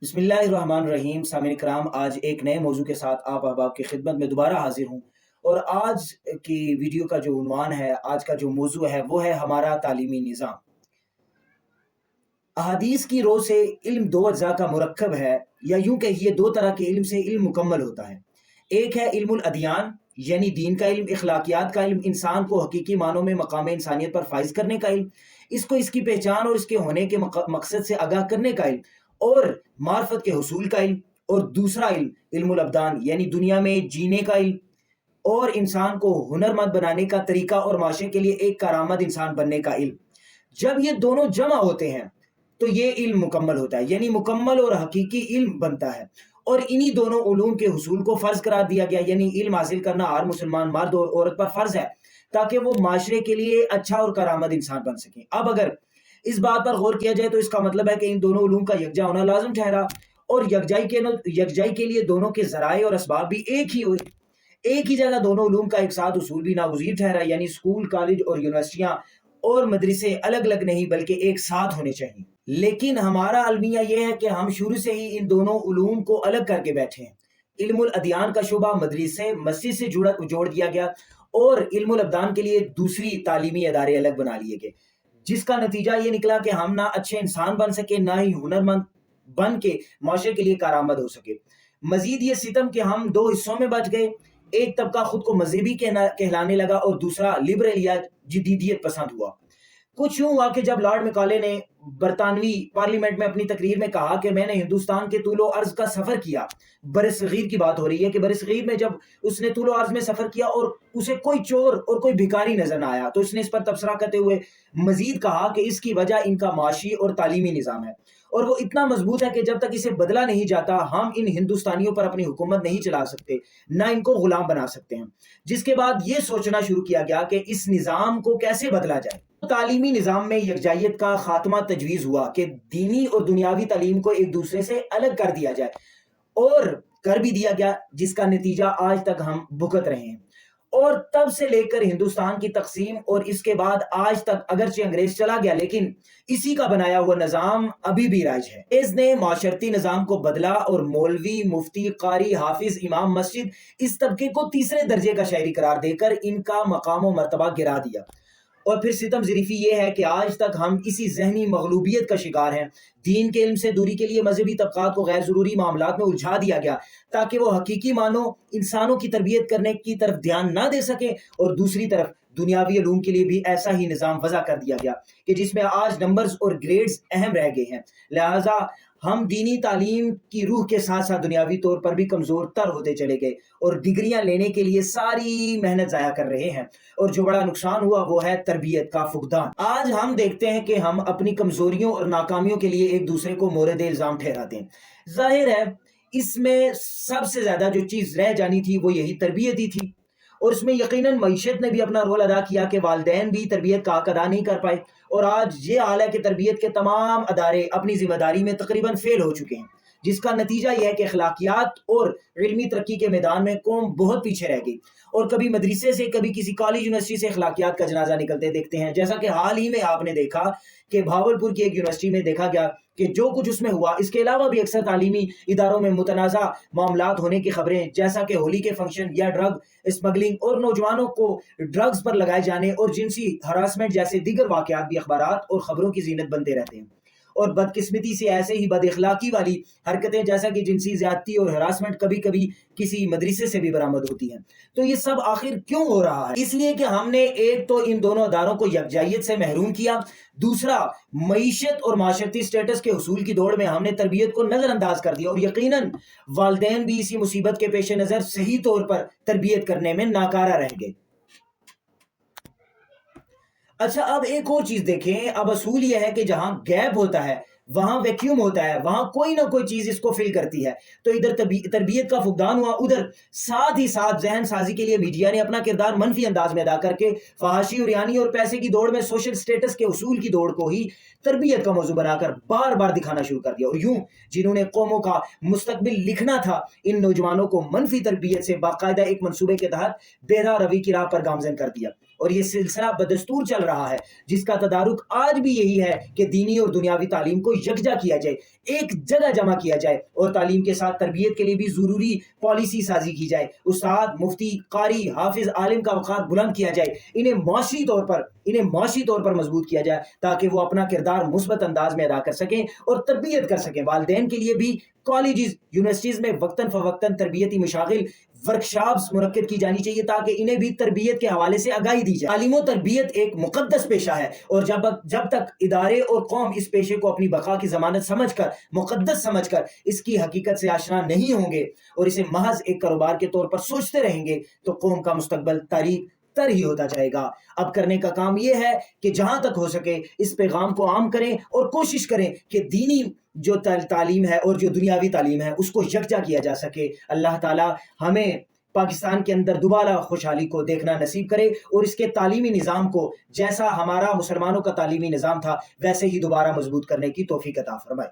بسم اللہ الرحمن الرحیم سامعین کرام، آج ایک نئے موضوع کے ساتھ آپ احباب کی خدمت میں دوبارہ حاضر ہوں۔ اور آج کی ویڈیو کا جو عنوان ہے، آج کا جو موضوع ہے وہ ہے ہمارا تعلیمی نظام۔ احادیث کی رو سے علم دو اجزاء کا مرکب ہے، یا یوں کہیے دو طرح کے علم سے علم مکمل ہوتا ہے۔ ایک ہے علم الادیان، یعنی دین کا علم، اخلاقیات کا علم، انسان کو حقیقی معنوں میں مقام انسانیت پر فائز کرنے کا علم، اس کو اس کی پہچان اور اس کے ہونے کے مقصد سے آگاہ کرنے کا علم، اور معرفت کے حصول کا علم۔ اور دوسرا علم علم الابدان، یعنی دنیا میں جینے کا علم اور انسان کو ہنرمند بنانے کا طریقہ اور معاشرے کے لیے ایک کارآمد انسان بننے کا علم۔ جب یہ دونوں جمع ہوتے ہیں تو یہ علم مکمل ہوتا ہے، یعنی مکمل اور حقیقی علم بنتا ہے۔ اور انہی دونوں علوم کے حصول کو فرض قرار دیا گیا، یعنی علم حاصل کرنا ہر مسلمان مرد اور عورت پر فرض ہے، تاکہ وہ معاشرے کے لیے اچھا اور کارآمد انسان بن سکیں۔ اب اگر اس بات پر غور کیا جائے تو اس کا مطلب ہے کہ ان دونوں علوم کا یکجا ہونا لازم ٹھہرا، اور یکجائی کے لیے دونوں کے ذرائع اور اسباب بھی ایک ہی ہوئے۔ ایک ہی جگہ دونوں علوم کا ایک ساتھ حصول بھی ناگزیر ٹھہرا، یعنی اسکول، کالج اور یونیورسٹیاں اور مدرسے الگ الگ نہیں بلکہ ایک ساتھ ہونے چاہیے۔ لیکن ہمارا المیہ یہ ہے کہ ہم شروع سے ہی ان دونوں علوم کو الگ کر کے بیٹھے ہیں۔ علم الادیان کا شعبہ مدرسے مسجد سے جوڑ دیا گیا، اور علم الابدان کے لیے دوسری تعلیمی ادارے الگ بنا لیے گئے، جس کا نتیجہ یہ نکلا کہ ہم نہ اچھے انسان بن سکے، نہ ہی ہنرمند بن کے معاشرے کے لیے کارآمد ہو سکے۔ مزید یہ ستم کہ ہم دو حصوں میں بٹ گئے، ایک طبقہ خود کو مذہبی کہلانے لگا اور دوسرا لبرل یا جدیدیت پسند ہوا۔ کچھ یوں ہوا کہ جب لارڈ میکالے نے برطانوی پارلیمنٹ میں اپنی تقریر میں کہا کہ میں نے ہندوستان کے طول و عرض کا سفر کیا، برصغیر کی بات ہو رہی ہے کہ برصغیر میں جب اس نے طول و عرض میں سفر کیا اور اسے کوئی چور اور کوئی بھکاری نظر نہ آیا، تو اس نے اس پر تبصرہ کرتے ہوئے مزید کہا کہ اس کی وجہ ان کا معاشی اور تعلیمی نظام ہے، اور وہ اتنا مضبوط ہے کہ جب تک اسے بدلا نہیں جاتا ہم ان ہندوستانیوں پر اپنی حکومت نہیں چلا سکتے، نہ ان کو غلام بنا سکتے ہیں۔ جس کے بعد یہ سوچنا شروع کیا گیا کہ اس نظام کو کیسے بدلا جائے۔ تعلیمی نظام میں یکجائیت کا خاتمہ تجویز ہوا کہ دینی اور دنیاوی تعلیم کو ایک دوسرے سے الگ کر دیا جائے، اور کر بھی دیا گیا، جس کا نتیجہ آج تک ہم بھگت رہے ہیں۔ اور تب سے لے کر ہندوستان کی تقسیم اور اس کے بعد آج تک اگرچہ انگریز چلا گیا، لیکن اسی کا بنایا ہوا نظام ابھی بھی رائج ہے۔ انگریز نے معاشرتی نظام کو بدلا اور مولوی، مفتی، قاری، حافظ، امام مسجد اس طبقے کو تیسرے درجے کا شہری قرار دے کر ان کا مقام و مرتبہ گرا دیا۔ اور پھر ستم ظریفی یہ ہے کہ آج تک ہم اسی ذہنی مغلوبیت کا شکار ہیں۔ دین کے علم سے دوری کے لیے مذہبی طبقات کو غیر ضروری معاملات میں الجھا دیا گیا، تاکہ وہ حقیقی معنوں انسانوں کی تربیت کرنے کی طرف دھیان نہ دے سکیں، اور دوسری طرف دنیاوی علوم کے لیے بھی ایسا ہی نظام وضع کر دیا گیا کہ جس میں آج نمبرز اور گریڈز اہم رہ گئے ہیں۔ لہٰذا ہم دینی تعلیم کی روح کے ساتھ ساتھ دنیاوی طور پر بھی کمزور تر ہوتے چلے گئے، اور ڈگریاں لینے کے لیے ساری محنت ضائع کر رہے ہیں، اور جو بڑا نقصان ہوا وہ ہے تربیت کا فقدان۔ آج ہم دیکھتے ہیں کہ ہم اپنی کمزوریوں اور ناکامیوں کے لیے ایک دوسرے کو مورد الزام ٹھہراتے ہیں۔ ظاہر ہے اس میں سب سے زیادہ جو چیز رہ جانی تھی وہ یہی تربیت ہی تھی، اور اس میں یقیناً معیشت نے بھی اپنا رول ادا کیا کہ والدین بھی تربیت کا حق ادا نہیں کر پائے، اور آج یہ حال ہے کہ تربیت کے تمام ادارے اپنی ذمہ داری میں تقریباً فیل ہو چکے ہیں، جس کا نتیجہ یہ ہے کہ اخلاقیات اور علمی ترقی کے میدان میں قوم بہت پیچھے رہ گئی، اور کبھی مدرسے سے کبھی کسی کالج یونیورسٹی سے اخلاقیات کا جنازہ نکلتے دیکھتے ہیں، جیسا کہ حال ہی میں آپ نے دیکھا کہ بھاولپور کی ایک یونیورسٹی میں دیکھا گیا کہ جو کچھ اس میں ہوا، اس کے علاوہ بھی اکثر تعلیمی اداروں میں متنازع معاملات ہونے کی خبریں، جیسا کہ ہولی کے فنکشن یا ڈرگ اسمگلنگ اور نوجوانوں کو ڈرگز پر لگائے جانے اور جنسی ہراسمنٹ جیسے دیگر واقعات بھی اخبارات اور خبروں کی زینت بنتے رہتے ہیں۔ اور بدقسمتی سے ایسے ہی بد اخلاقی والی حرکتیں جیسا کہ جنسی زیادتی اور ہراسمنٹ کبھی کبھی کسی مدرسے سے بھی برآمد ہوتی ہیں۔ تو یہ سب آخر کیوں ہو رہا ہے؟ اس لیے کہ ہم نے ایک تو ان دونوں اداروں کو یکجائیت سے محروم کیا، دوسرا معیشت اور معاشرتی سٹیٹس کے حصول کی دوڑ میں ہم نے تربیت کو نظر انداز کر دیا، اور یقیناً والدین بھی اسی مصیبت کے پیش نظر صحیح طور پر تربیت کرنے میں ناکارہ رہ گئے۔ اچھا، اب ایک اور چیز دیکھیں، اب اصول یہ ہے کہ جہاں گیپ ہوتا ہے وہاں ویکیوم ہوتا ہے، وہاں کوئی نہ کوئی چیز اس کو فل کرتی ہے۔ تو ادھر تربیت کا فقدان ہوا، ادھر ساتھ ہی ساتھ ذہن سازی کے لیے میڈیا نے اپنا کردار منفی انداز میں ادا کر کے فحاشی، اریانی اور پیسے کی دوڑ میں سوشل سٹیٹس کے حصول کی دوڑ کو ہی تربیت کا موضوع بنا کر بار بار دکھانا شروع کر دیا، اور یوں جنہوں نے قوموں کا مستقبل لکھنا تھا ان نوجوانوں کو منفی تربیت سے باقاعدہ ایک منصوبے کے تحت بہرا روی کی راہ پر گامزن کر دیا، اور یہ سلسلہ بدستور چل رہا ہے، جس کا تدارک آج بھی یہی ہے کہ دینی اور دنیاوی تعلیم کو یکجا کیا جائے، ایک جگہ جمع کیا جائے، اور تعلیم کے ساتھ تربیت کے لیے بھی ضروری پالیسی سازی کی جائے، استاد، مفتی، قاری، حافظ، عالم کا وقار بلند کیا جائے، انہیں معاشی طور پر مضبوط کیا جائے تاکہ وہ اپنا کردار مثبت انداز میں ادا کر سکیں اور تربیت کر سکیں۔ والدین کے لیے بھی کالجز، یونیورسٹیز میں وقتاً فوقتاً تربیتی مشاغل، ورکشاپس منعقد کی جانی چاہیے تاکہ انہیں بھی تربیت کے حوالے سے آگاہی دی جائے۔ تعلیم و تربیت ایک مقدس پیشہ ہے، اور جب تک ادارے اور قوم اس پیشے کو اپنی بقا کی ضمانت سمجھ کر، مقدس سمجھ کر اس کی حقیقت سے آشنا نہیں ہوں گے اور اسے محض ایک کاروبار کے طور پر سوچتے رہیں گے، تو قوم کا مستقبل تاریک تر ہی ہوتا جائے گا۔ اب کرنے کا کام یہ ہے کہ جہاں تک ہو سکے اس پیغام کو عام کریں اور کوشش کریں کہ دینی جو تعلیم ہے اور جو دنیاوی تعلیم ہے اس کو یکجا کیا جا سکے۔ اللہ تعالی ہمیں پاکستان کے اندر دوبارہ خوشحالی کو دیکھنا نصیب کرے اور اس کے تعلیمی نظام کو جیسا ہمارا مسلمانوں کا تعلیمی نظام تھا ویسے ہی دوبارہ مضبوط کرنے کی توفیق عطا فرمائے۔